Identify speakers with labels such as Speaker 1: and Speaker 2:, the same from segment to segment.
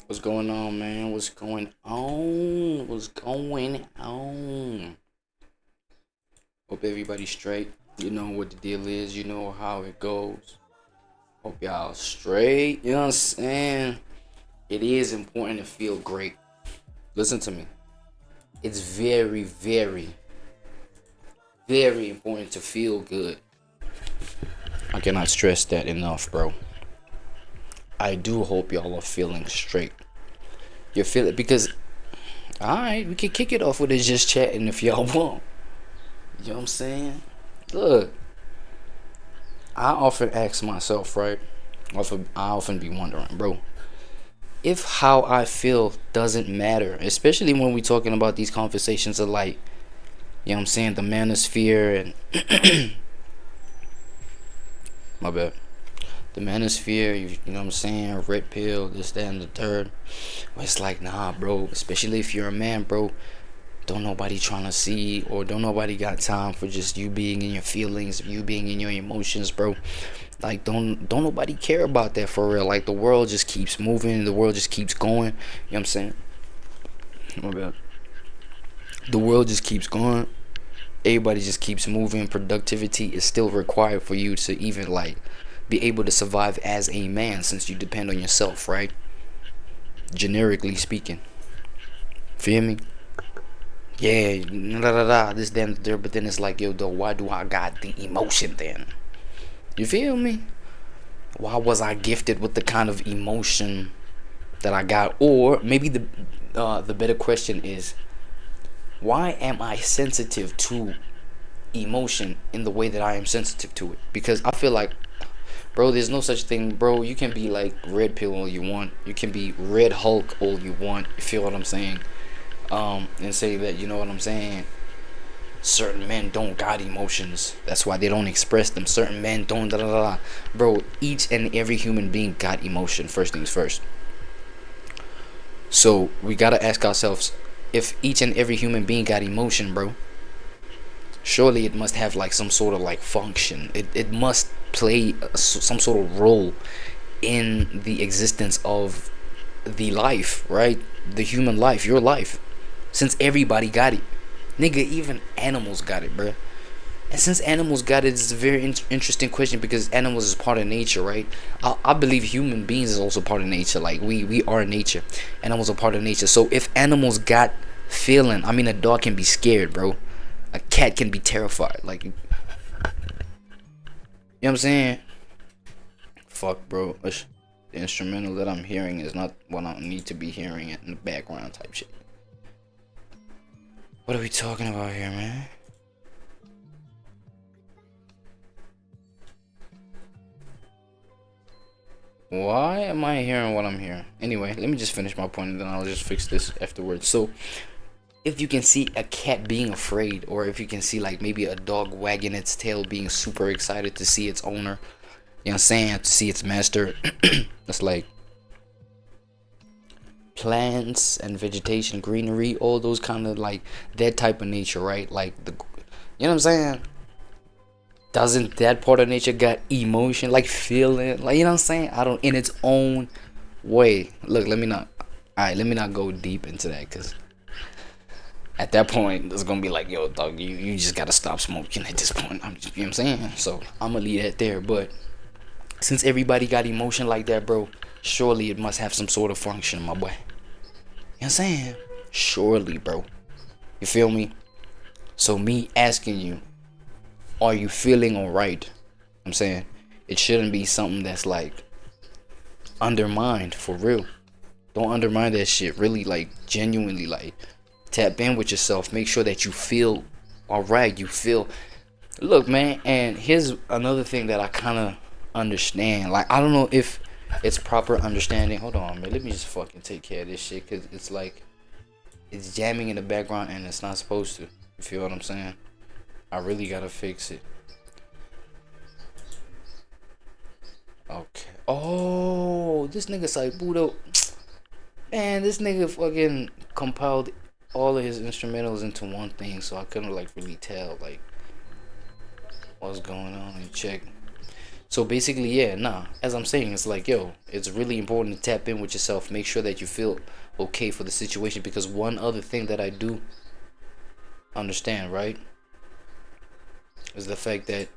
Speaker 1: What's going on, man? What's going on? What's going on? Hope everybody's straight. You know what the deal is. You know how it goes. Hope y'all straight. You know what I'm saying? It is important to feel great. Listen to me. It's very, very, very important to feel good. I cannot stress that enough, bro. I do hope y'all are feeling straight. You feel it because, alright, we can kick it off with it just chatting if y'all want. You know what I'm saying? Look, I often ask myself, right? I often be wondering, bro, if how I feel doesn't matter, especially when we talking about these conversations of like, you know what I'm saying, the manosphere and my bad. The manosphere, you know what I'm saying, red pill, this, that, and the third. But it's like, nah, bro, especially if you're a man, bro, don't nobody trying to see, or don't nobody got time for just you being in your feelings, you being in your emotions, bro. Like, don't nobody care about that for real. Like, the world just keeps moving, the world just keeps going. You know what I'm saying? My bad. The world just keeps going. Everybody just keeps moving. Productivity is still required for you to even like be able to survive as a man, since you depend on yourself, right? Generically speaking. Feel me? Yeah, da da da, this, then, there, but then it's like, yo, though, why do I got the emotion then? You feel me? Why was I gifted with the kind of emotion that I got? Or maybe the better question is, why am I sensitive to emotion in the way that I am sensitive to it? Because I feel like, bro, there's no such thing, bro. You can be like red pill all you want. You can be red Hulk all you want. You feel what I'm saying? And say that, you know what I'm saying, certain men don't got emotions, that's why they don't express them. Certain men don't da da da. Bro, each and every human being got emotion, first things first. So we gotta ask ourselves, if each and every human being got emotion, bro, surely it must have like some sort of like function. It must play some sort of role in the existence of the life, right? The human life, your life, since everybody got it. Nigga, even animals got it, bruh. And since animals got it, it's a very interesting question, because animals is part of nature, right? I believe human beings is also part of nature. Like, we are nature. Animals are part of nature. So if animals got feeling, I mean, a dog can be scared, bro. A cat can be terrified. Like, you know what I'm saying? Fuck, bro. The instrumental that I'm hearing is not what I need to be hearing in the background type shit. What are we talking about here, man? Why am I hearing what I'm hearing? Anyway, let me just finish my point and then I'll just fix this afterwards. So, if you can see a cat being afraid, or if you can see like maybe a dog wagging its tail being super excited to see its owner, you know what I'm saying, to see its master, that's like plants and vegetation, greenery, all those kind of like that type of nature, right? Like the, you know what I'm saying? Doesn't that part of nature got emotion, like feeling, like, you know what I'm saying? I don't, in its own way. Look, let me not, alright, let me not go deep into that, because at that point it's gonna be like, yo, dog, you just gotta stop smoking at this point. You know what I'm saying? So I'm gonna leave that there. But since everybody got emotion like that, bro, surely it must have some sort of function, my boy. You know what I'm saying? Surely, bro. You feel me? So me asking you, are you feeling alright? I'm saying it shouldn't be something that's like undermined, for real. Don't undermine that shit. Really, like, genuinely, like, tap in with yourself. Make sure that you feel alright. You feel, look, man. And here's another thing that I kind of understand. Like, I don't know if it's proper understanding. Hold on, man. Let me just fucking take care of this shit, because it's like it's jamming in the background and it's not supposed to. You feel what I'm saying? I really gotta fix it. Okay. Oh, this nigga Saibudo. Man, this nigga fucking compiled all of his instrumentals into one thing, so I couldn't like really tell like what's going on and check. So basically, yeah, nah. As I'm saying, it's like, yo, it's really important to tap in with yourself. Make sure that you feel okay for the situation. Because one other thing that I do understand, right, is the fact that,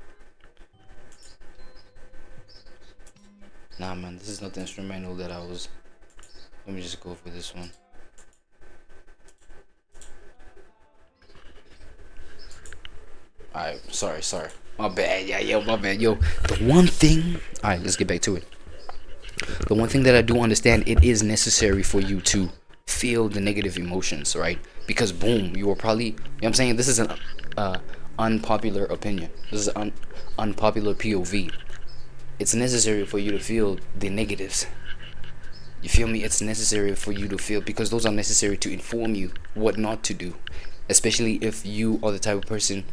Speaker 1: nah, man, this is not the instrumental that I was. Let me just go for this one. Alright, sorry. My bad, yeah, yo, my bad, yo. The one thing, alright, let's get back to it. The one thing that I do understand, it is necessary for you to feel the negative emotions, right? Because boom, you are probably, you know what I'm saying? This is an unpopular opinion. This is an unpopular POV. It's necessary for you to feel the negatives. You feel me? It's necessary for you to feel, because those are necessary to inform you what not to do. Especially if you are the type of person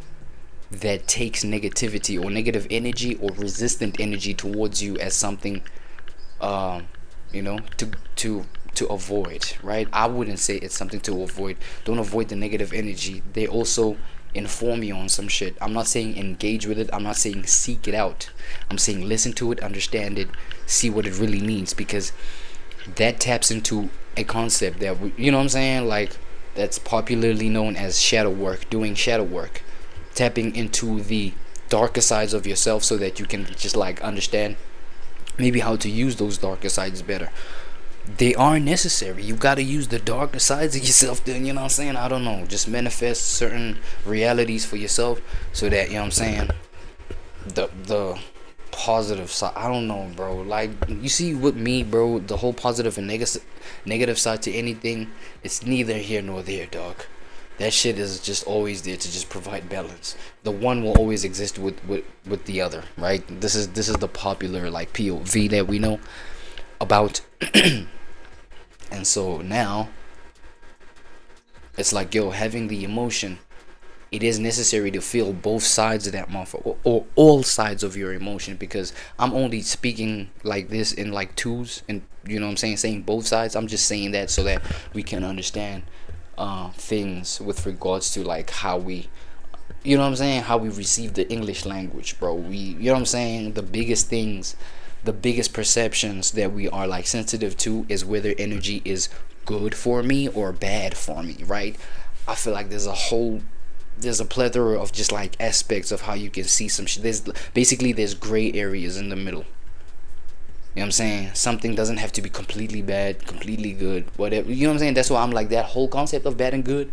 Speaker 1: that takes negativity or negative energy or resistant energy towards you as something you know, to avoid, right? I wouldn't say it's something to avoid. Don't avoid the negative energy. They also inform you on some shit. I'm not saying engage with it. I'm not saying seek it out. I'm saying listen to it, understand it, see what it really means, because that taps into a concept that you know what I'm saying, like, that's popularly known as shadow work, doing shadow work, tapping into the darker sides of yourself so that you can just like understand maybe how to use those darker sides better. They are necessary. You got to use the darker sides of yourself then, you know what I'm saying? I don't know, just manifest certain realities for yourself so that, you know what I'm saying, the positive side, I don't know, bro. Like, you see with me, bro, the whole positive and negative side to anything, it's neither here nor there, dog. That shit is just always there to just provide balance. The one will always exist with the other, right? This is the popular like POV that we know about. And so now it's like, yo, having the emotion, it is necessary to feel both sides of that motherfucker, or all sides of your emotion, because I'm only speaking like this in like twos, and you know what I'm saying both sides. I'm just saying that so that we can understand things with regards to like how we, you know what I'm saying, how we receive the English language, bro. We, you know what I'm saying, the biggest things, the biggest perceptions that we are like sensitive to is whether energy is good for me or bad for me, right? I feel like there's a plethora of just like aspects of how you can see some shit. There's gray areas in the middle. You know what I'm saying? Something doesn't have to be completely bad, completely good, whatever. You know what I'm saying? That's why I'm like, that whole concept of bad and good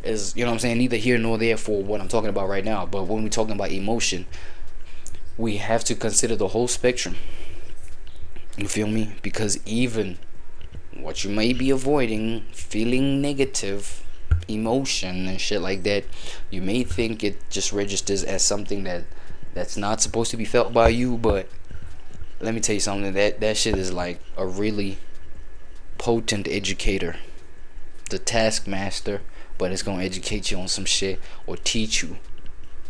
Speaker 1: is, you know what I'm saying, neither here nor there for what I'm talking about right now. But when we're talking about emotion, we have to consider the whole spectrum. You feel me? Because even what you may be avoiding, feeling negative emotion and shit like that, you may think it just registers as something that's not supposed to be felt by you, but let me tell you something, that shit is like a really potent educator, the taskmaster, but it's gonna educate you on some shit or teach you.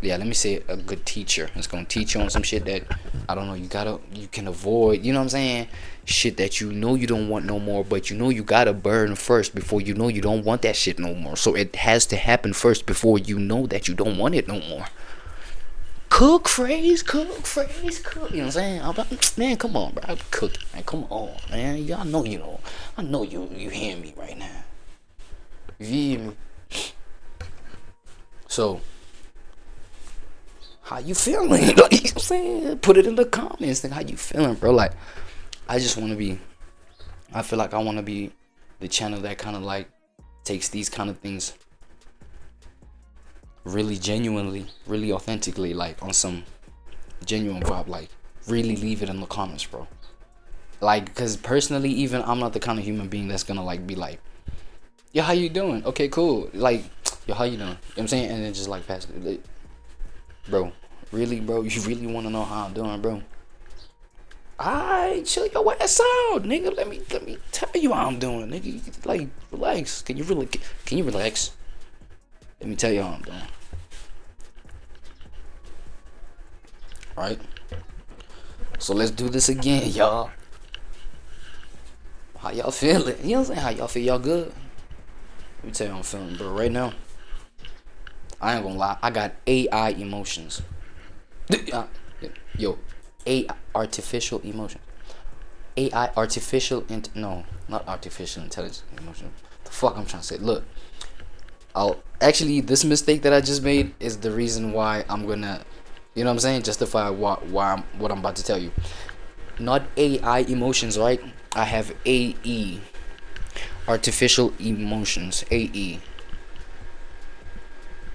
Speaker 1: Yeah, let me say a good teacher. It's gonna teach you on some shit that, I don't know, you can avoid, you know what I'm saying? Shit that you know you don't want no more, but you know you gotta burn first before you know you don't want that shit no more. So it has to happen first before you know that you don't want it no more. Cook phrase, cook. You know what I'm saying? Man, come on, bro. I'm cooking, man. Come on, man. Y'all know, you know. I know you hear me right now. You hear me? So, how you feeling? Like, you know what I'm saying? Put it in the comments. Like, how you feeling, bro? Like, I just want to be, I feel like I want to be the channel that kind of like takes these kind of things really genuinely, really authentically, like on some genuine vibe, like really leave it in the comments, bro. Like, because personally, even I'm not the kind of human being that's gonna like be like, yo, how you doing? Okay, cool. Like, yo, how you doing? You know what I'm saying? And then just like pass it. Like, bro, really, bro, you really want to know how I'm doing, bro? Alright, chill your ass out, nigga. Let me tell you how I'm doing, nigga. Like, relax. Can you relax? Let me tell you how I'm doing. Right? So let's do this again, y'all. How y'all feeling? You know what I'm saying? How y'all feel? Y'all good? Let me tell you how I'm feeling, bro. Right now, I ain't gonna lie. I got AI emotions. Yo, artificial emotion. AI, artificial, no, not artificial intelligence, emotion. The fuck I'm trying to say. Look, I'll actually, this mistake that I just made is the reason why I'm gonna, you know what I'm saying, justify what I'm about to tell you. Not AI emotions, right? I have AE, artificial emotions, AE,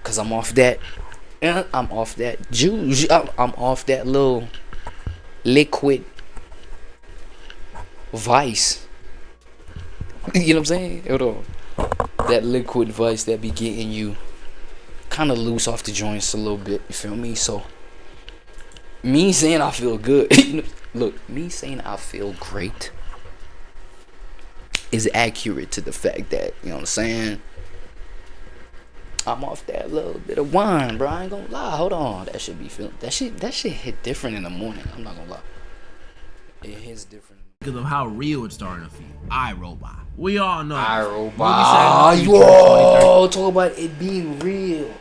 Speaker 1: cause I'm off that. I'm off that juice. I'm off that little liquid vice. You know what I'm saying? Hold on. That liquid vice that be getting you kind of loose off the joints a little bit. You feel me? So, me saying I feel good. Look, me saying I feel great is accurate to the fact that, you know what I'm saying, I'm off that little bit of wine, bro. I ain't gonna lie. Hold on. That should be feeling. That shit hit different in the morning. I'm not gonna lie. It hits different.
Speaker 2: Because of how real it's starting to feel. iRobot. We all know.
Speaker 1: iRobot. Yo, talk about it being real.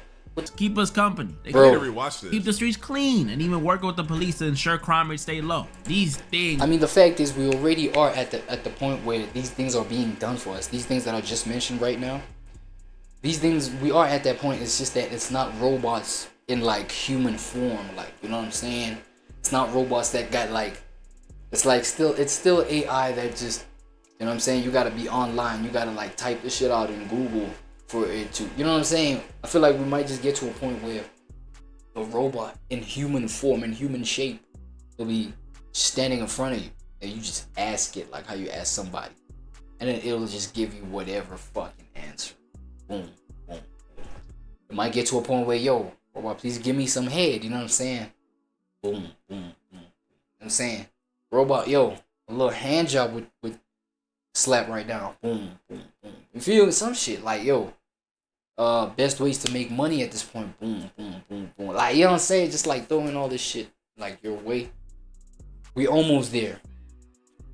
Speaker 2: Keep us company. They
Speaker 3: Bro, rewatch this.
Speaker 2: Keep the streets clean and even work with the police to ensure crime rates stay low. These things.
Speaker 1: I mean, the fact is, we already are at the point where these things are being done for us. These things that I just mentioned right now. These things, we are at that point. It's just that it's not robots in like human form. Like, you know what I'm saying? It's not robots that got like. It's like it's still AI that just, you know what I'm saying? You gotta be online. You gotta like type the shit out in Google for it to, you know what I'm saying? I feel like we might just get to a point where a robot in human form, in human shape, will be standing in front of you, and you just ask it like how you ask somebody, and then it'll just give you whatever fucking answer. Boom, boom, boom. It might get to a point where, yo, robot, please give me some head. You know what I'm saying? Boom, boom, boom. You know what I'm saying? Robot, yo, a little hand job with slap right down. Boom, boom, boom. You feel some shit like, yo, best ways to make money at this point. Boom, boom, boom, boom. Like, you know what I'm saying? Just like throwing all this shit like your way. We almost there.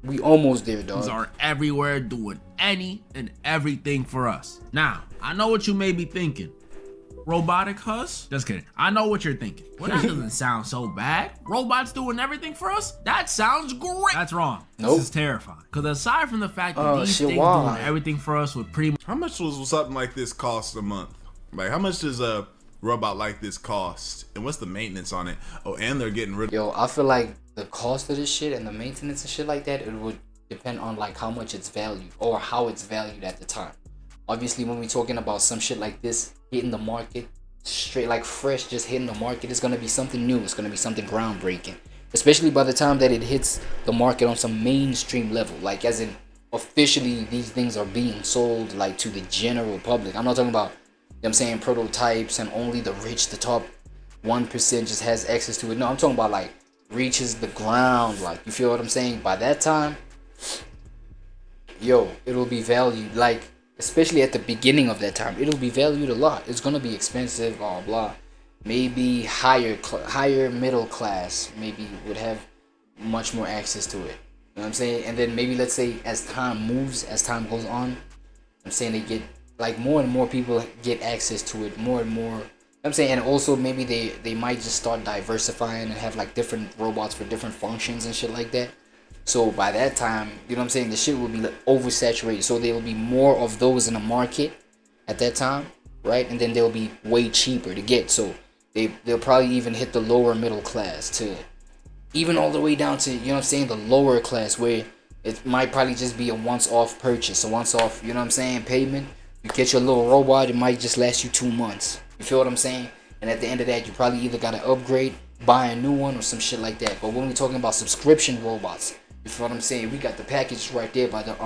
Speaker 1: We almost there, dog.
Speaker 2: Are everywhere doing any and everything for us. Now, I know what you may be thinking. Robotic Hus? Just kidding. I know what you're thinking. Well, that doesn't sound so bad. Robots doing everything for us? That sounds great. That's wrong.
Speaker 1: Nope.
Speaker 2: This is terrifying. Because aside from the fact that these things doing everything for us with pretty much...
Speaker 3: How much was something like this cost a month? Like, how much does a robot like this cost? And what's the maintenance on it? Oh, and they're getting rid of...
Speaker 1: Yo, I feel like the cost of this shit and the maintenance and shit like that, it would depend on like how much it's valued or how it's valued at the time. Obviously, when we're talking about some shit like this hitting the market, straight like fresh, just hitting the market, it's gonna be something new. It's gonna be something groundbreaking. Especially by the time that it hits the market on some mainstream level. Like, as in, officially, these things are being sold like to the general public. I'm not talking about, you know what I'm saying, prototypes and only the rich, the top 1% just has access to it. No, I'm talking about like reaches the ground. Like, you feel what I'm saying? By that time, yo, it'll be valued like, especially at the beginning of that time, it'll be valued a lot. It's gonna be expensive, blah blah. Maybe higher middle class maybe would have much more access to it. You know what I'm saying? And then maybe, let's say, as time moves, as time goes on, I'm saying they get like more and more people get access to it, more and more. I'm saying, and also maybe they might just start diversifying and have like different robots for different functions and shit like that. So by that time, you know what I'm saying, the shit will be like oversaturated. So there will be more of those in the market at that time, right? And then they'll be way cheaper to get. So they'll probably even hit the lower middle class to even all the way down to, you know what I'm saying, the lower class, where it might probably just be a once-off purchase, a once-off, you know what I'm saying, payment. You get your little robot, it might just last you 2 months. You feel what I'm saying? And at the end of that, you probably either got to upgrade, buy a new one, or some shit like that. But when we're talking about subscription robots, you feel what I'm saying? We got the package right there by the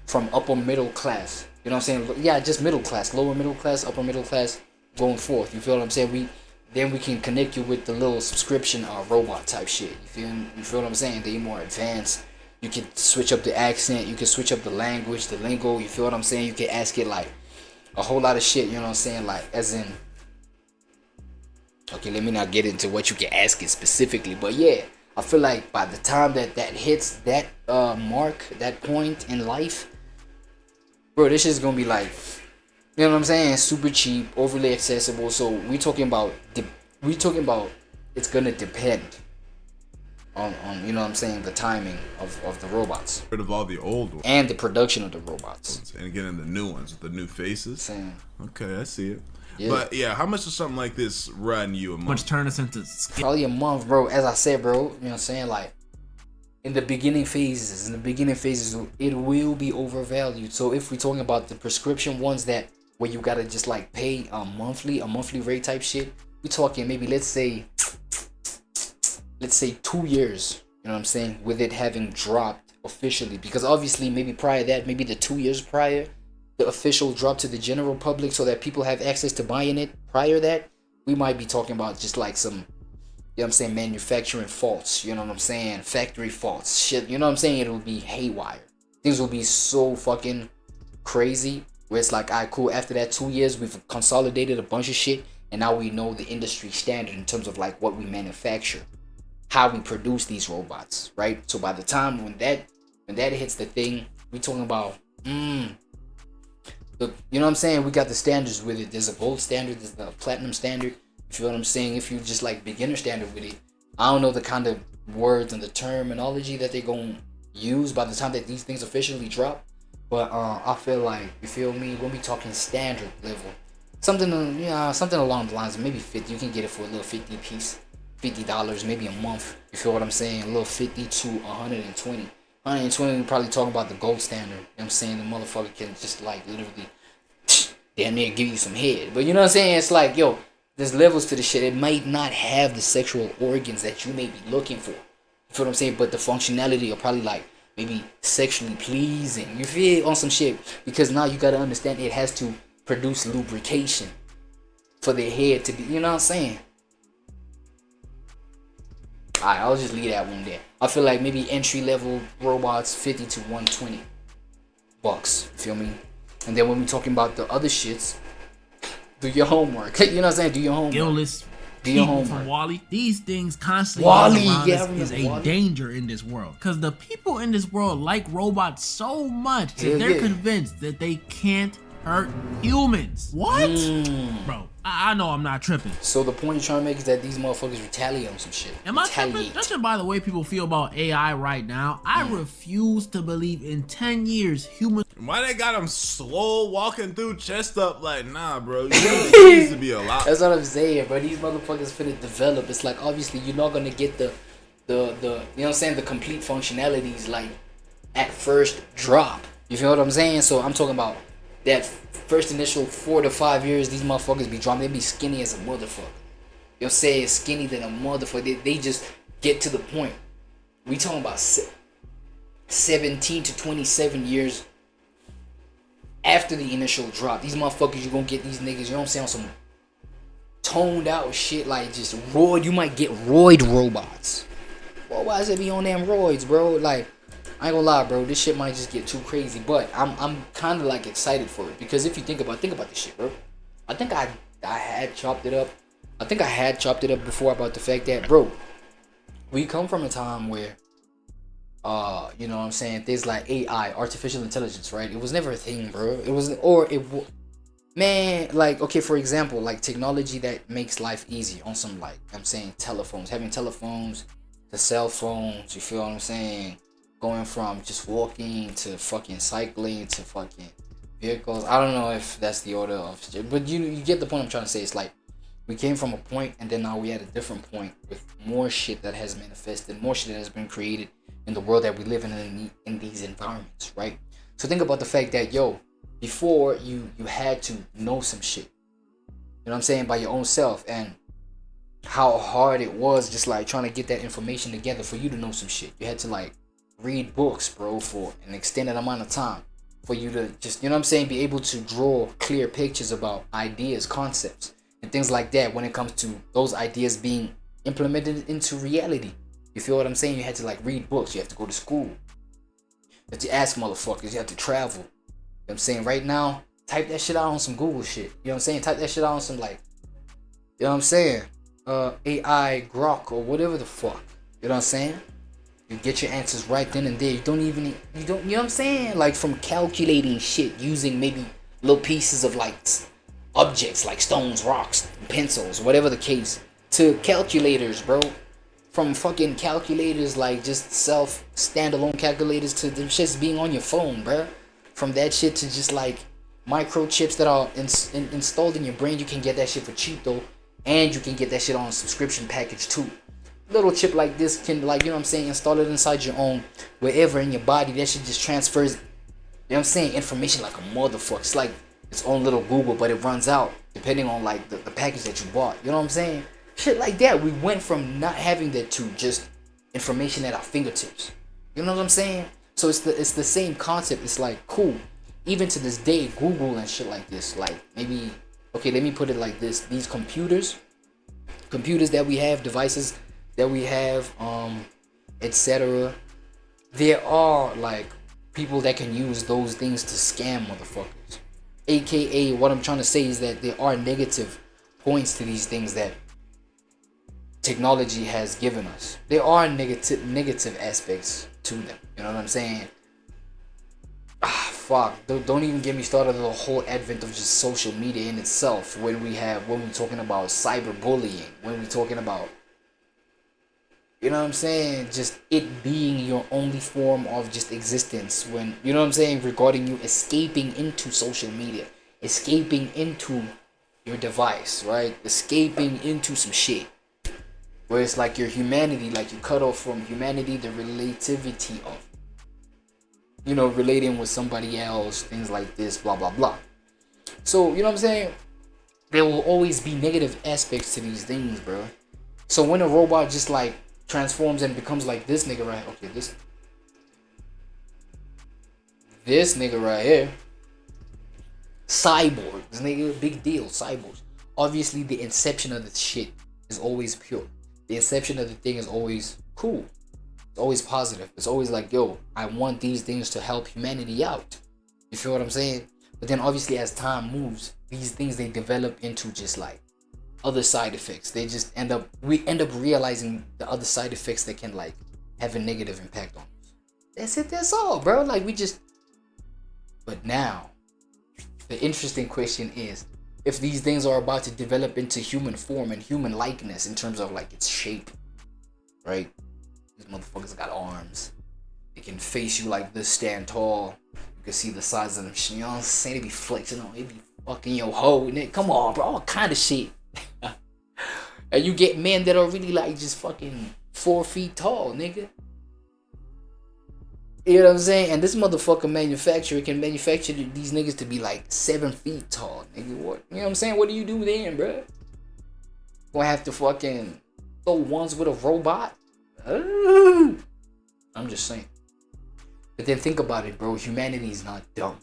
Speaker 1: from upper middle class. You know what I'm saying? Yeah, just middle class, lower middle class, upper middle class, going forth. You feel what I'm saying? Then we can connect you with the little subscription robot type shit. You feel what I'm saying? They're more advanced. You can switch up the accent. You can switch up the language, the lingo. You feel what I'm saying? You can ask it like a whole lot of shit. You know what I'm saying? Like, as in, okay, let me not get into what you can ask it specifically, but yeah. I feel like by the time that hits that mark, that point in life, bro, this shit's gonna be like, you know what I'm saying, super cheap, overly accessible. So we talking about it's gonna depend on you know what I'm saying, the timing of the robots
Speaker 3: Rid of all the old ones
Speaker 1: and the production of the robots.
Speaker 3: and getting the new ones with the new faces.
Speaker 1: Saying,
Speaker 3: Okay, I see it.
Speaker 1: yeah.
Speaker 3: But yeah, how much does something like this run you a month?
Speaker 2: Which turn us into
Speaker 1: Probably a month, bro. As I said, bro, you know what I'm saying? Like, in the beginning phases, it will be overvalued. So if we're talking about the prescription ones that where you gotta just like pay a monthly rate type shit, we're talking maybe let's say 2 years. You know what I'm saying? With it having dropped officially, because obviously maybe prior to that, maybe the 2 years prior, the official drop to the general public so that people have access to buying it. Prior to that, we might be talking about just like some, you know what I'm saying, manufacturing faults, you know what I'm saying, factory faults, shit, you know what I'm saying, it will be haywire. Things will be so fucking crazy where it's like, alright, cool, after that 2 years, we've consolidated a bunch of shit, and now we know the industry standard in terms of like what we manufacture, how we produce these robots, right? So by the time when that hits the thing, we talking about, you know what I'm saying, we got the standards with it. There's a gold standard, there's a platinum standard. You feel what I'm saying? If you just like beginner standard with it, I don't know the kind of words and the terminology that they're gonna use by the time that these things officially drop. But I feel like, you feel me, we'll be talking standard level. Something along the lines of maybe 50. You can get it for a little 50 piece, $50 maybe a month. You feel what I'm saying? A little 50 to 120. 120, we probably talking about the gold standard. You know what I'm saying? The motherfucker can just like literally damn near give you some head. But you know what I'm saying? It's like, yo, there's levels to the shit. It might not have the sexual organs that you may be looking for. You feel what I'm saying? But the functionality are probably like maybe sexually pleasing. You feel, on some shit? Because now you gotta understand it has to produce lubrication for the head to be, you know what I'm saying? Alright, I'll just leave that one there. I feel like maybe entry level robots 50 to 120 bucks. Feel me? And then when we talking about the other shits, do your homework. You know what I'm saying? Do your homework.
Speaker 2: Gillis,
Speaker 1: do your
Speaker 2: people
Speaker 1: homework.
Speaker 2: from Wally. These things constantly
Speaker 1: Wally,
Speaker 2: around
Speaker 1: yeah,
Speaker 2: us is a
Speaker 1: Wally.
Speaker 2: danger in this world. Because the people in this world like robots so much that
Speaker 1: Hell
Speaker 2: they're
Speaker 1: yeah.
Speaker 2: convinced that they can't hurt humans. What? Bro, I know I'm not tripping.
Speaker 1: So the point you're trying to make is that these motherfuckers retaliate on some shit.
Speaker 2: Am I tripping? Judging by the way people feel about AI right now, I refuse to believe in 10 years humans.
Speaker 3: Why they got him slow walking through chest up like, nah, bro, you know there needs to be a lot.
Speaker 1: That's what I'm saying, bro. These motherfuckers finna develop. It's like, obviously you're not gonna get the you know what I'm saying, the complete functionalities like at first drop. You feel what I'm saying? So I'm talking about that first initial 4 to 5 years. These motherfuckers be dropping. They be skinny as a motherfucker. You know what I'm saying? Skinny than a motherfucker. They just get to the point. We talking about 17 to 27 years after the initial drop. These motherfuckers, you gonna get these niggas, you know what I'm saying, on some toned out shit, like just roid. You might get roid robots. Well, why does it be on them roids, bro? Like, I ain't gonna lie, bro, this shit might just get too crazy, but I'm kind of like excited for it, because if you think about this shit, bro, I think I had chopped it up. I think I had chopped it up before about the fact that, bro, we come from a time where you know what I'm saying, things like AI, artificial intelligence, right? It was never a thing, bro. It wasn't, or it man, like, okay, for example, like technology that makes life easy on some, like, I'm saying, telephones, having telephones to cell phones, you feel what I'm saying? Going from just walking to fucking cycling to fucking vehicles. I don't know if that's the order of shit, but you get the point I'm trying to say. It's like we came from a point and then now we at a different point with more shit that has manifested, more shit that has been created in the world that we live in these environments, right? So think about the fact that, yo, before you had to know some shit, you know what I'm saying, by your own self, and how hard it was just like trying to get that information together for you to know some shit. You had to like read books, bro, for an extended amount of time for you to just, you know what I'm saying, be able to draw clear pictures about ideas, concepts, and things like that when it comes to those ideas being implemented into reality. You feel what I'm saying? You had to like read books, you have to go to school, you have to ask motherfuckers, you have to travel. You know what I'm saying? Right now, type that shit out on some Google shit. You know what I'm saying? Type that shit out on some, like, you know what I'm saying, AI Grok or whatever the fuck. You know what I'm saying? You get your answers right then and there. You don't, you know what I'm saying? Like, from calculating shit using maybe little pieces of like objects like stones, rocks, pencils, whatever the case, to calculators, bro. from fucking calculators, like just self standalone calculators, to them shits being on your phone, bruh. From that shit to just like microchips that are installed in your brain. You can get that shit for cheap though, and you can get that shit on a subscription package too. Little chip like this can, like, you know what I'm saying, install it inside your own, wherever in your body. That shit just transfers, you know what I'm saying, information like a motherfucker. It's like its own little Google, but it runs out depending on like the package that you bought. You know what I'm saying? Shit like that. We went from not having that to just information at our fingertips. You know what I'm saying? So it's the same concept. It's like, cool. Even to this day, Google and shit like this, like maybe, okay, let me put it like this. These computers that we have, devices that we have, etc. There are like people that can use those things to scam motherfuckers. AKA, what I'm trying to say is that there are negative points to these things that technology has given us. There are negative aspects to them. You know what I'm saying? Fuck. Don't even get me started on the whole advent of just social media in itself. When we're talking about cyberbullying, when we're talking about, you know what I'm saying, just it being your only form of just existence. When, you know what I'm saying, regarding you escaping into social media, escaping into your device, right? Escaping into some shit. Where it's like your humanity, like you cut off from humanity, the relativity of, you know, relating with somebody else, things like this, blah, blah, blah. So, you know what I'm saying? There will always be negative aspects to these things, bro. So when a robot just like transforms and becomes like this nigga right, okay, this nigga right here, cyborgs, nigga, big deal, cyborgs. Obviously, the inception of the shit is always pure. The inception of the thing is always cool. It's always positive. It's always like, yo, I want these things to help humanity out. You feel what I'm saying? But then obviously as time moves, these things, they develop into just like other side effects. We end up realizing the other side effects that can like have a negative impact on us. That's it, that's all, bro. Like but now, the interesting question is, if these things are about to develop into human form and human likeness in terms of like its shape, right? These motherfuckers got arms. They can face you like this, stand tall. You can see the size of them. You know what I'm saying? They be flexing on. They be fucking your hoe. Nigga. Come on, bro. All kind of shit. And you get men that are really like just fucking 4 feet tall, nigga. You know what I'm saying? And this motherfucker manufacturer can manufacture these niggas to be like 7 feet tall, nigga. What? You know what I'm saying? What do you do then, bro? Gonna have to fucking throw ones with a robot? I'm just saying. But then think about it, bro. Humanity is not dumb.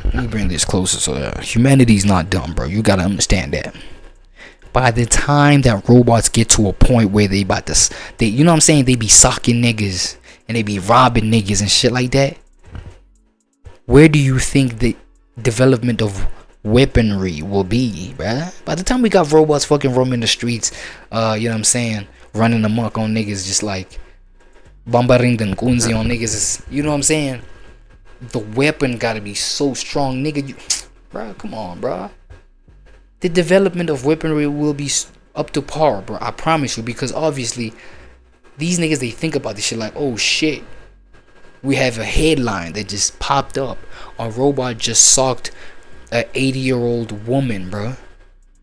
Speaker 1: Let me bring this closer so that humanity's not dumb, bro. You gotta understand that. By the time that robots get to a point where you know what I'm saying, they be socking niggas and they be robbing niggas and shit like that, where do you think the development of weaponry will be, bruh? By the time we got robots fucking roaming the streets, you know what I'm saying, running amok on niggas, just like bombarding the kunzi on niggas, you know what I'm saying? The weapon gotta be so strong, nigga. Bruh, come on, bruh. The development of weaponry will be up to par, bro. I promise you, because obviously these niggas, they think about this shit like, oh shit, we have a headline that just popped up. A robot just socked a 80-year-old woman, bro,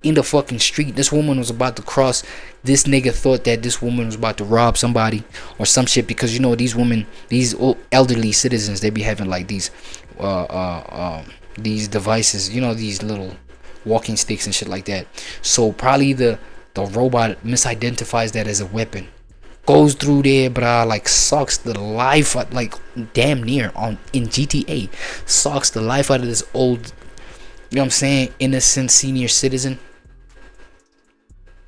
Speaker 1: in the fucking street. This woman was about to cross. This nigga thought that this woman was about to rob somebody or some shit, because you know these women, these old elderly citizens, they be having like these devices, you know, these little walking sticks and shit like that. So probably the robot misidentifies that as a weapon, goes through there, bruh, like sucks the life out, like damn near in GTA, sucks the life out of this old, you know what I'm saying, innocent senior citizen.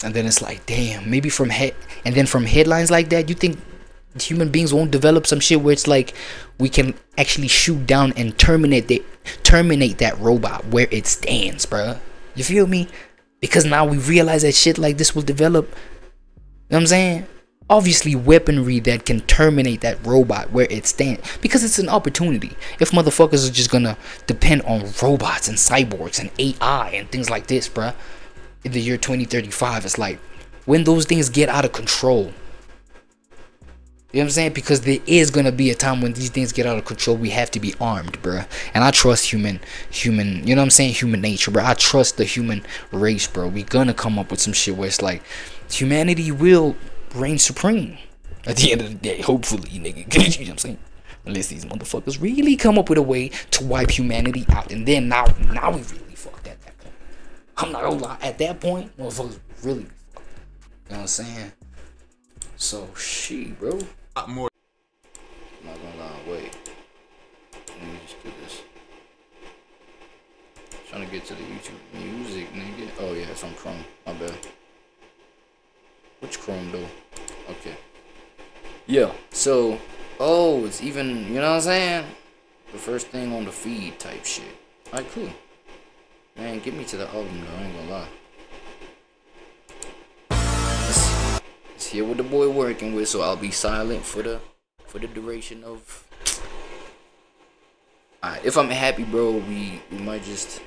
Speaker 1: And then it's like, damn, maybe from headlines like that, you think human beings won't develop some shit where it's like we can actually shoot down and terminate that robot where it stands, bruh. You feel me? Because now we realize that shit like this will develop. You know what I'm saying? Obviously weaponry that can terminate that robot where it stands, because it's an opportunity. If motherfuckers are just gonna depend on robots and cyborgs and AI and things like this, bruh, in the year 2035, it's like, when those things get out of control. You know what I'm saying? Because there is gonna be a time when these things get out of control. We have to be armed, bruh. And I trust human, you know what I'm saying? Human nature, bro. I trust the human race, bro. We gonna come up with some shit where it's like, humanity will reign supreme at the end of the day. Hopefully, nigga. You know what I'm saying? Unless these motherfuckers really come up with a way to wipe humanity out, and then now we really fucked at that point. I'm not gonna lie. At that point, motherfuckers really be fucked. You know what I'm saying? So, shit, bro.
Speaker 3: More.
Speaker 1: I'm not gonna lie, wait. Let me just do this. Trying to get to the YouTube music, nigga. Oh yeah, it's on Chrome. My bad. Which Chrome though? Okay. Yeah, so it's even, you know what I'm saying? The first thing on the feed type shit. Alright, cool. Man, get me to the album though, I ain't gonna lie. Let's hear what the boy working with, so I'll be silent for the duration of. Alright, if I'm happy, bro, we might just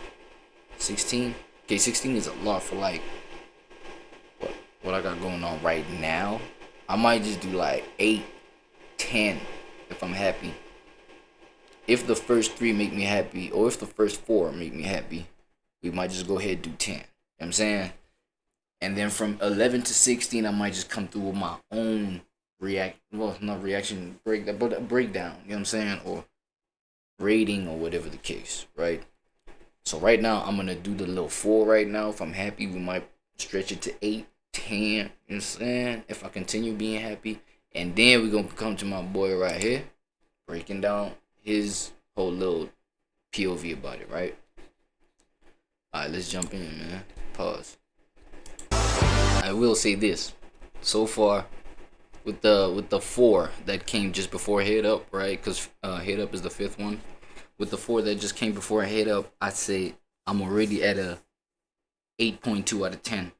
Speaker 1: 16. Okay, 16 is a lot for like what I got going on right now. I might just do like 8, 10 if I'm happy. If the first 3 make me happy, or if the first 4 make me happy, we might just go ahead and do 10. You know what I'm saying? And then from 11 to 16, I might just come through with my own breakdown, you know what I'm saying? Or rating or whatever the case, right? So right now, I'm going to do the little 4 right now. If I'm happy, we might stretch it to 8, 10, you know what I'm saying? If I continue being happy. And then we're going to come to my boy right here, breaking down his whole little POV about it, right? Alright, let's jump in, man. Pause. I will say this. So far, with the 4 that came just before Head Up, right? Because Head Up is the 5th one. With the 4 that just came before Head Up, I'd say I'm already at a 8.2 out of 10.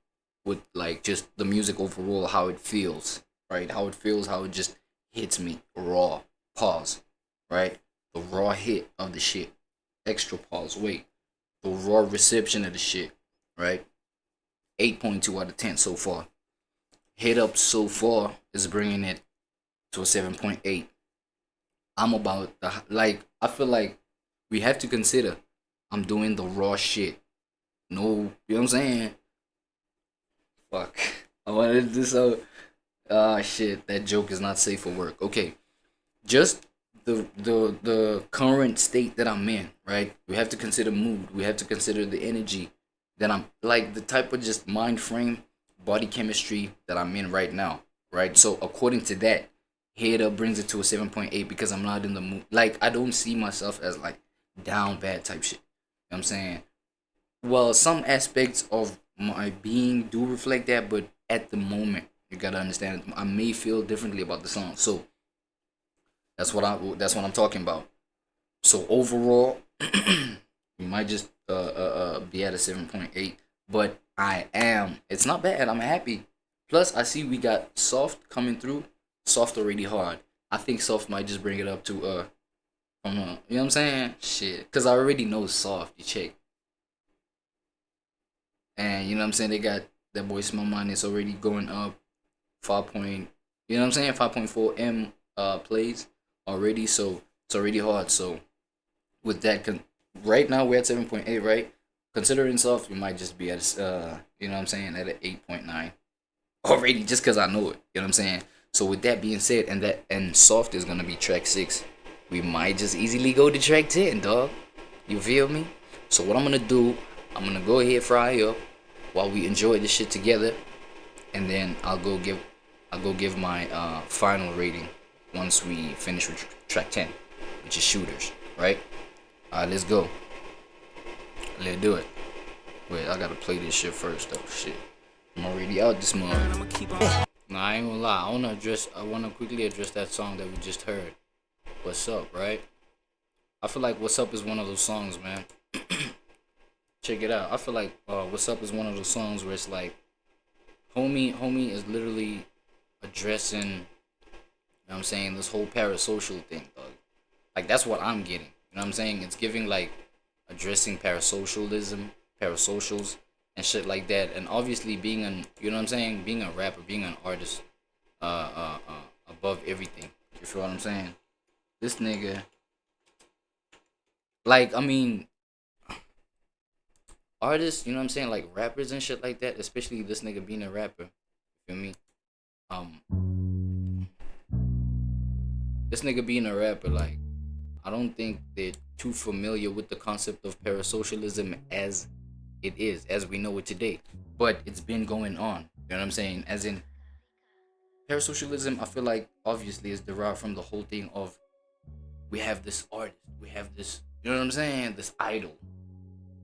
Speaker 1: With like just the music overall, how it feels, right? How it feels, how it just hits me raw. Pause, right? The raw hit of the shit. Extra pause, wait. The raw reception of the shit, right? 8.2 out of 10 so far. Head Up so far is bringing it to a 7.8. I'm about the, like, I feel like we have to consider I'm doing the raw shit. No, you know what I'm saying? Fuck. I wanted to do so. Shit, that joke is not safe for work. Okay. Just the current state that I'm in, right? We have to consider mood. We have to consider the energy that I'm, like, the type of just mind frame, body chemistry that I'm in right now, right? So according to that, Head Up brings it to a 7.8 because I'm not in the mood. Like, I don't see myself as like down bad type shit. You know what I'm saying? Well, some aspects of my being do reflect that, but at the moment, you gotta understand, I may feel differently about the song. So that's what I'm talking about. So overall, we might just be at a 7.8, but it's not bad. I'm happy. Plus, I see we got Soft coming through. Soft already hard. I think Soft might just bring it up to you know what I'm saying? Shit, cause I already know Soft. You check. And you know what I'm saying? They got that boy Small Mind. It's already going up 5 point, you know what I'm saying? 5.4 M plays already. So it's already hard. So with that, right now we're at 7.8, right? Considering Soft, we might just be at you know what I'm saying, at an 8.9 already, just cause I know it. You know what I'm saying? So with that being said, and Soft is gonna be track 6, we might just easily go to track 10, dog. You feel me? So what I'm gonna do, I'm gonna go ahead fry up while we enjoy this shit together, and then I'll go give my final rating once we finish with track 10, which is Shooters, right? Alright, let's go. Let's do it. Wait, I gotta play this shit first though. Shit, I'm already out this month. Nah, I ain't gonna lie. I wanna quickly address that song that we just heard. What's Up, right? I feel like What's Up is one of those songs, man. Check it out. I feel like What's Up is one of those songs where it's like, homie is literally addressing, you know what I'm saying, this whole parasocial thing, dog. Like, that's what I'm getting. You know what I'm saying? It's giving, like, addressing parasocials, and shit like that. And obviously being an, you know what I'm saying, being a rapper, being an artist, above everything. You feel what I'm saying? This nigga, like, I mean, artists, you know what I'm saying, like rappers and shit like that, especially this nigga being a rapper. You feel me? Um, this nigga being a rapper, like, I don't think they're too familiar with the concept of parasocialism as it is, as we know it today. But it's been going on. You know what I'm saying? As in, parasocialism, I feel like obviously is derived from the whole thing of we have this artist, we have this, you know what I'm saying, this idol,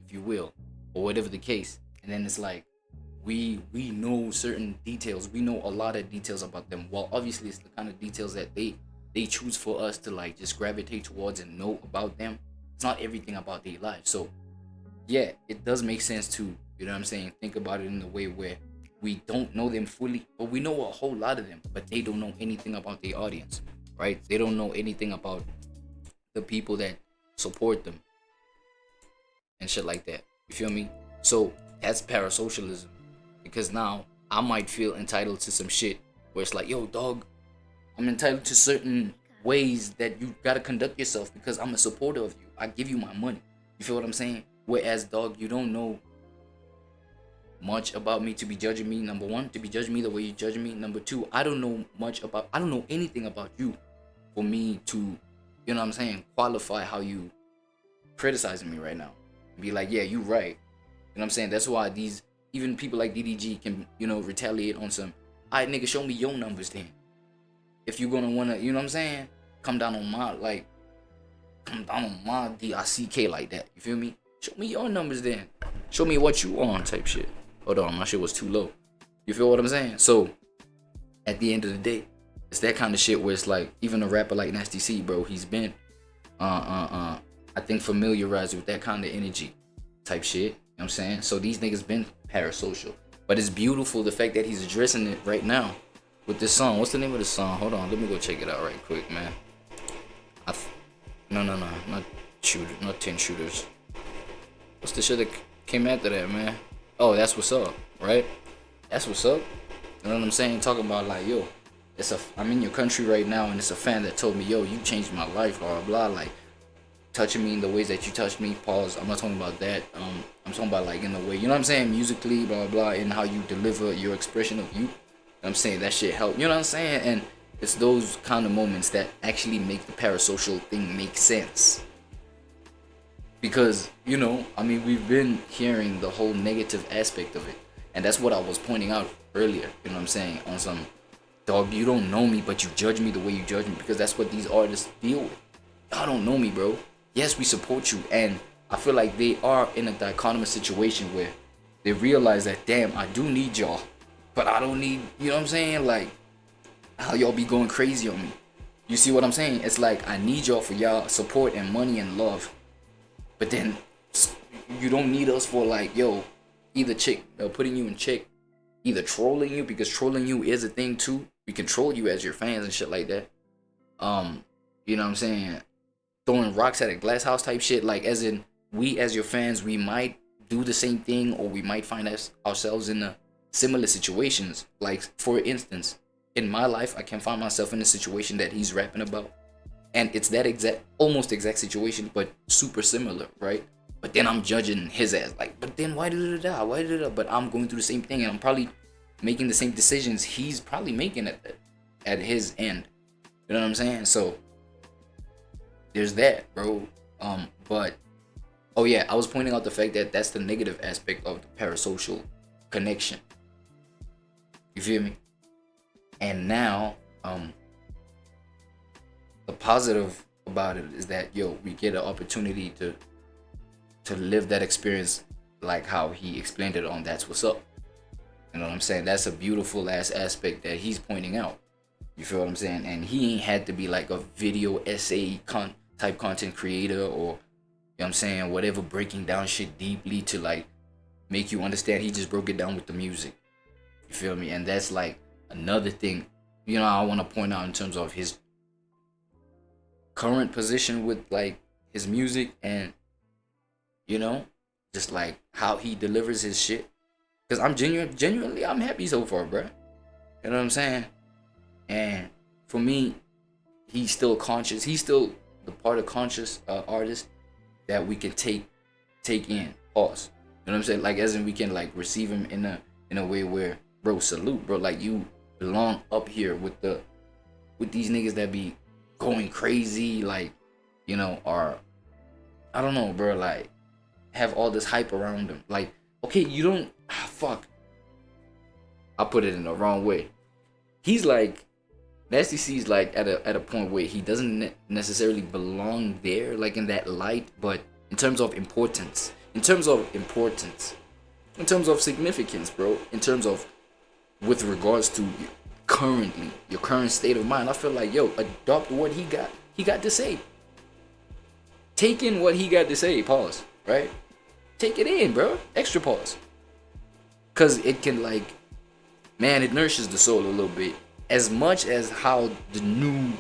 Speaker 1: if you will, or whatever the case. And then it's like we know certain details, we know a lot of details about them. Well, obviously it's the kind of details that they choose for us to like just gravitate towards and know about them. It's not everything about their life. So yeah, it does make sense to, you know what I'm saying, think about it in a way where we don't know them fully, but we know a whole lot of them, but they don't know anything about their audience, right? They don't know anything about the people that support them and shit like that. You feel me? So that's parasocialism, because now I might feel entitled to some shit where it's like, yo, dog, I'm entitled to certain ways that you gotta conduct yourself because I'm a supporter of you. I give you my money. You feel what I'm saying? Whereas, dog, you don't know much about me to be judging me. Number one, to be judging me the way you judge me. Number two, I don't know anything about you for me to, you know what I'm saying, qualify how you criticizing me right now. Be like, yeah, you right. You know what I'm saying? That's why these, even people like DDG can, you know, retaliate on some, alright, nigga, show me your numbers then. If you're gonna wanna, you know what I'm saying, come down on my DICK like that. You feel me? Show me your numbers then. Show me what you on type shit. Hold on, my shit was too low. You feel what I'm saying? So at the end of the day, it's that kind of shit where it's like, even a rapper like Nasty C, bro, he's been I think familiarized with that kind of energy type shit. You know what I'm saying? So these niggas been parasocial. But it's beautiful the fact that he's addressing it right now with this song. What's the name of the song? Hold on, let me go check it out right quick, man. No, not shooter, not 10 shooters. What's the shit that came after that, man? Oh, That's What's Up, right? That's What's Up. You know what I'm saying? Talking about like, yo, I'm in your country right now, and it's a fan that told me, yo, you changed my life, blah blah, like touching me in the ways that you touched me. Pause. I'm not talking about that. I'm talking about like in the way, you know what I'm saying, musically, blah blah, and how you deliver your expression of you. You know what I'm saying, that shit help. You know what I'm saying? And it's those kind of moments that actually make the parasocial thing make sense. Because, you know, I mean, we've been hearing the whole negative aspect of it. And that's what I was pointing out earlier, you know what I'm saying, on some, dog, you don't know me, but you judge me the way you judge me, because that's what these artists deal with. Y'all don't know me, bro. Yes, we support you, and I feel like they are in a dichotomous situation where they realize that, damn, I do need y'all, but I don't need, you know what I'm saying, like, how y'all be going crazy on me. You see what I'm saying? It's like, I need y'all for y'all support and money and love, but then you don't need us for like, yo, either putting you in check, either trolling you, because trolling you is a thing too. We control you as your fans and shit like that. You know what I'm saying? Throwing rocks at a glass house type shit. Like, as in, we as your fans, we might do the same thing, or we might find ourselves in similar situations. Like, for instance, in my life, I can find myself in a situation that he's rapping about, and it's that almost exact situation, but super similar, right? But then I'm judging his ass, like, but then why did it die? Why did it? But I'm going through the same thing, and I'm probably making the same decisions he's probably making at his end. You know what I'm saying? So there's that, bro. But oh yeah, I was pointing out the fact that that's the negative aspect of the parasocial connection. You feel me? And now, the positive about it is that, yo, we get an opportunity to live that experience like how he explained it on That's What's Up. You know what I'm saying? That's a beautiful ass aspect that he's pointing out. You feel what I'm saying? And he ain't had to be like a video essay type content creator, or, you know what I'm saying, whatever, breaking down shit deeply to like make you understand. He just broke it down with the music. You feel me? And that's like another thing, you know, I want to point out in terms of his current position with like his music, and, you know, just like how he delivers his shit. Cause I'm genuinely, I'm happy so far, bro. You know what I'm saying? And for me, he's still conscious. He's still the part of conscious artist that we can take in. Pause. You know what I'm saying? Like, as in we can like receive him in a way where, bro, salute, bro. Like, you belong up here with these niggas that be going crazy, like, you know, or I don't know, bro, like have all this hype around them. Like, okay, you don't fuck. I put it in the wrong way. He's like, Nasty C's like at a point where he doesn't necessarily belong there, like in that light, but in terms of importance, in terms of significance, bro, in terms of with regards to currently your current state of mind, I feel like, yo, adopt what he got to say. Take in what he got to say. Pause. Right? Take it in, bro. Extra pause. Cause it can, like, man, it nourishes the soul a little bit. As much as how the new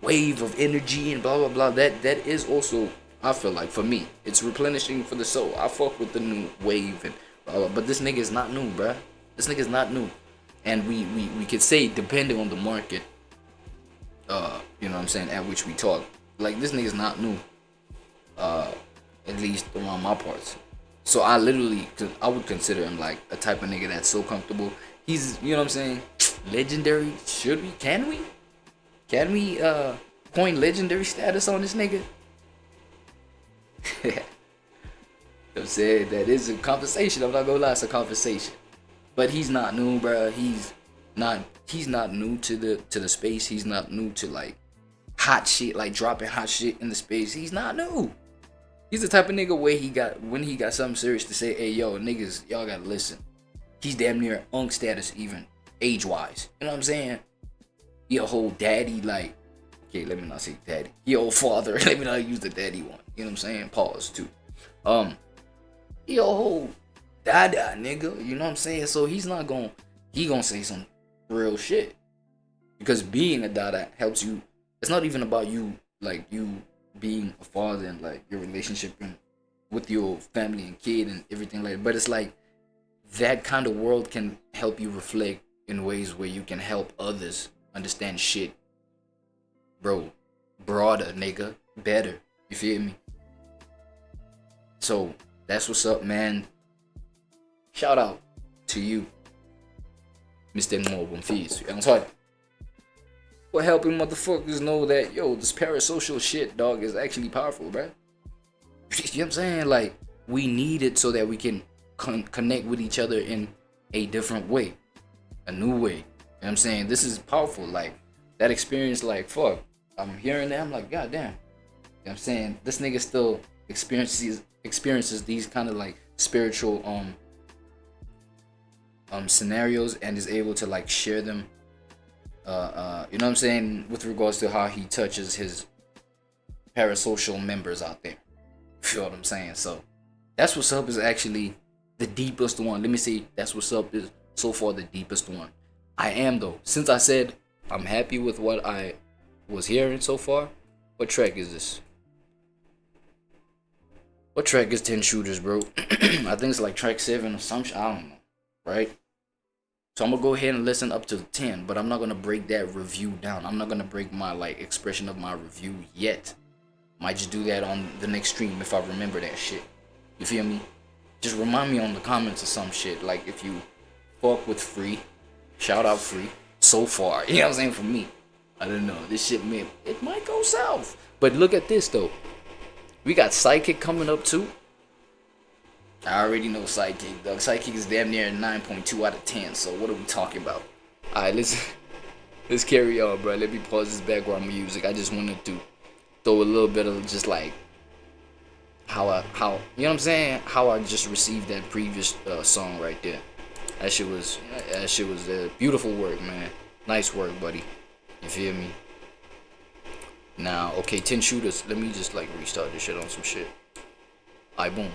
Speaker 1: wave of energy and blah blah blah, that is also, I feel like, for me, it's replenishing for the soul. I fuck with the new wave and blah blah, but this nigga is not new, bruh. This nigga is not new. And we could say, depending on the market, you know what I'm saying, at which we talk, like, this nigga's not new, at least around my parts. So I would consider him like a type of nigga that's so comfortable. He's, you know what I'm saying, legendary. Can we coin legendary status on this nigga? You know what I'm saying? That is a conversation. I'm not gonna lie, it's a conversation. But he's not new, bro. He's not new to the space. He's not new to like hot shit, like dropping hot shit in the space. He's not new. He's the type of nigga where when he got something serious to say, hey yo, niggas, y'all gotta listen. He's damn near unk status, even age-wise. You know what I'm saying? He a whole daddy, like, okay, let me not say daddy. He a whole father. Let me not use the daddy one. You know what I'm saying? Pause too. He a whole dada nigga. You know what I'm saying? So he gonna say some real shit. Because being a dada helps you. It's not even about you, like, you being a father and like your relationship with your family and kid and everything like that. But it's like that kind of world can help you reflect in ways where you can help others understand shit, bro, broader, nigga, better. You feel me? So that's what's up, man. Shout out to you, Mr. Mobile I'm sorry. For helping motherfuckers know that, yo, this parasocial shit, dog, is actually powerful, bruh. You know what I'm saying? Like, we need it so that we can connect with each other in a different way, a new way. You know what I'm saying? This is powerful. Like, that experience, like, fuck, I'm hearing that, I'm like, god damn. You know what I'm saying? This nigga still experiences these kind of like spiritual scenarios and is able to like share them. You know what I'm saying, with regards to how he touches his parasocial members out there. You feel what I'm saying? So That's What's Up is actually the deepest one. Let me see. That's What's Up is so far the deepest one. I am, though. Since I said I'm happy with what I was hearing so far, what track is this? What track is 10 Shooters, bro? I think it's like track 7 or some shit. I don't know. Right? So I'm going to go ahead and listen up to 10, but I'm not going to break that review down. I'm not going to break my like expression of my review yet. Might just do that on the next stream if I remember that shit. You feel me? Just remind me on the comments or some shit. Like, if you fuck with Free, shout out Free so far. You know what I'm saying? For me, I don't know. This shit, man, it might go south. But look at this, though. We got Psychic coming up, too. I already know Psychic, dog. Psychic is damn near 9.2 out of 10. So what are we talking about? Alright, let's carry on, bro. Let me pause this background music. I just wanted to throw a little bit of just like how you know what I'm saying? How I just received that previous song right there. That shit was beautiful work, man. Nice work, buddy. You feel me? Now, okay, 10 Shooters. Let me just like restart this shit on some shit. Alright, boom.